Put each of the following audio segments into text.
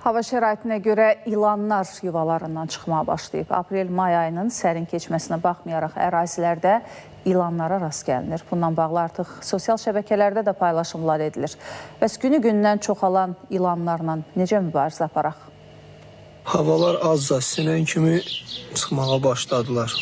Hava şəraitinə görə ilanlar yuvalarından çıxmağa başlayıb. Aprel-may ayının sərin keçməsinə baxmayaraq ərazilərdə ilanlara rast gəlinir. Bundan bağlı artıq sosial şəbəkələrdə də paylaşımlar edilir. Bəs günü-gündən çoxalan ilanlarla necə mübarizə aparaq? Havalar azca sinən kimi çıxmağa başladılar.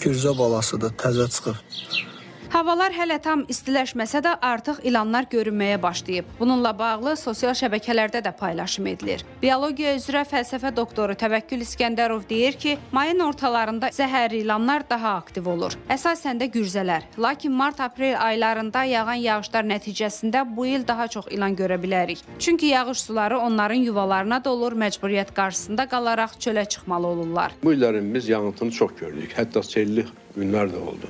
Gürzə balasıdır, təzə çıxıb. Havalar hələ tam istiləşməsə də artıq ilanlar görünməyə başlayıb. Bununla bağlı sosial şəbəkələrdə də paylaşım edilir. Biologiya üzrə fəlsəfə doktoru Təvəkkül İskəndərov deyir ki, mayın ortalarında zəhərli ilanlar daha aktiv olur. Əsasən də gürzələr. Lakin mart-aprel aylarında yağan yağışlar nəticəsində bu il daha çox ilan görə bilərik. Çünki yağış suları onların yuvalarına dolur, məcburiyyət qarşısında qalaraq çölə çıxmalı olurlar. Bu illərin biz yağıntını çox gördük. Hətta selli günlər də oldu.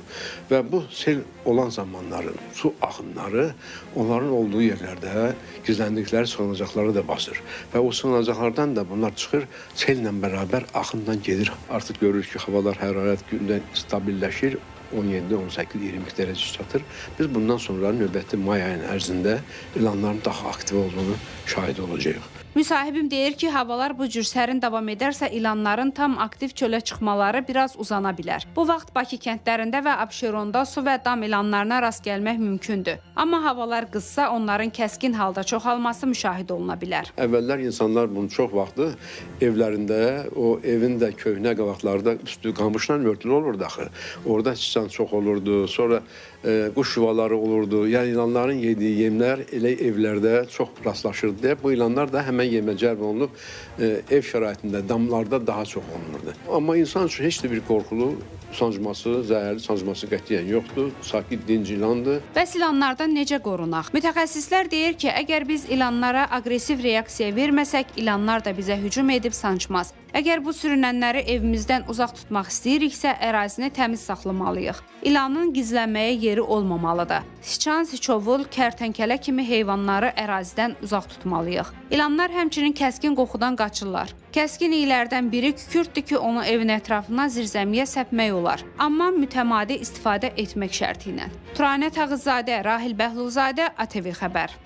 Və bu sel olan zamanların su axınları onların olduğu yerlərdə gizləndikləri sığınacaqları da basır. Və o sığınacaqlardan da bunlar çıxır, sellə bərabər axınla gedir. Artıq görürük ki, havalar hərarət gündən stabilləşir. 17, 18, 22 dərəcə çatır. Biz bundan sonra növbəti may ayının ərzində ilanların daha aktiv olduğunu şahid olacağıq. Müsahibim deyir ki, havalar bu cür sərin davam edərsə ilanların tam aktiv çölə çıxmaları biraz uzana bilər. Bu vaxt Bakı kəndlərində və Abşeronda su və dam ilanlarına rast gəlmək mümkündür. Amma havalar qızsa onların kəskin halda çoxalması müşahidə oluna bilər. Əvvəllər insanlar bunu çox vaxtı evlərində, o evin də köhnə qavaqlarda üstü qamışla örtülü olurdu axı. Orada siçan çox olurdu, sonra quş yuvaları olurdu. Yəni ilanların yediyi yemlər elə evlərdə çox rastlaşırdı deyə bu ilanlar da həmən yemə cəlb olunub ev şəraitində, damlarda daha çox olunurdu. Amma insan üçün heç də bir qorxulu sancması, zəhərli sancması qətiyyən yoxdur. Sakit, dinc ilandır. Bəs ilanlardan necə qorunaq? Mütəxəssislər deyir ki, əgər biz ilanlara aqressiv reaksiya verməsək, ilanlar da bizə hücum edib sancmaz. Əgər bu sürünənləri evimizdən uzaq tutmaq istəyiriksə, ərazini təmiz saxlamalıyıq. İlanın gizlənməyə yeri olmamalıdır. Siçan, siçovul, kərtənkələ kimi heyvanları ərazidən uzaq tutmalıyıq. İlanlar həmçinin kəskin qoxudan qaçırlar. Kəskin iylərdən biri kükürtdür ki, onu evin ətrafına zirzəmiyə səpmək olar. Amma mütəmadi istifadə etmək şərti ilə. Turanə Tağızadə, Rahil Bəhlulzadə, ATV Xəbər.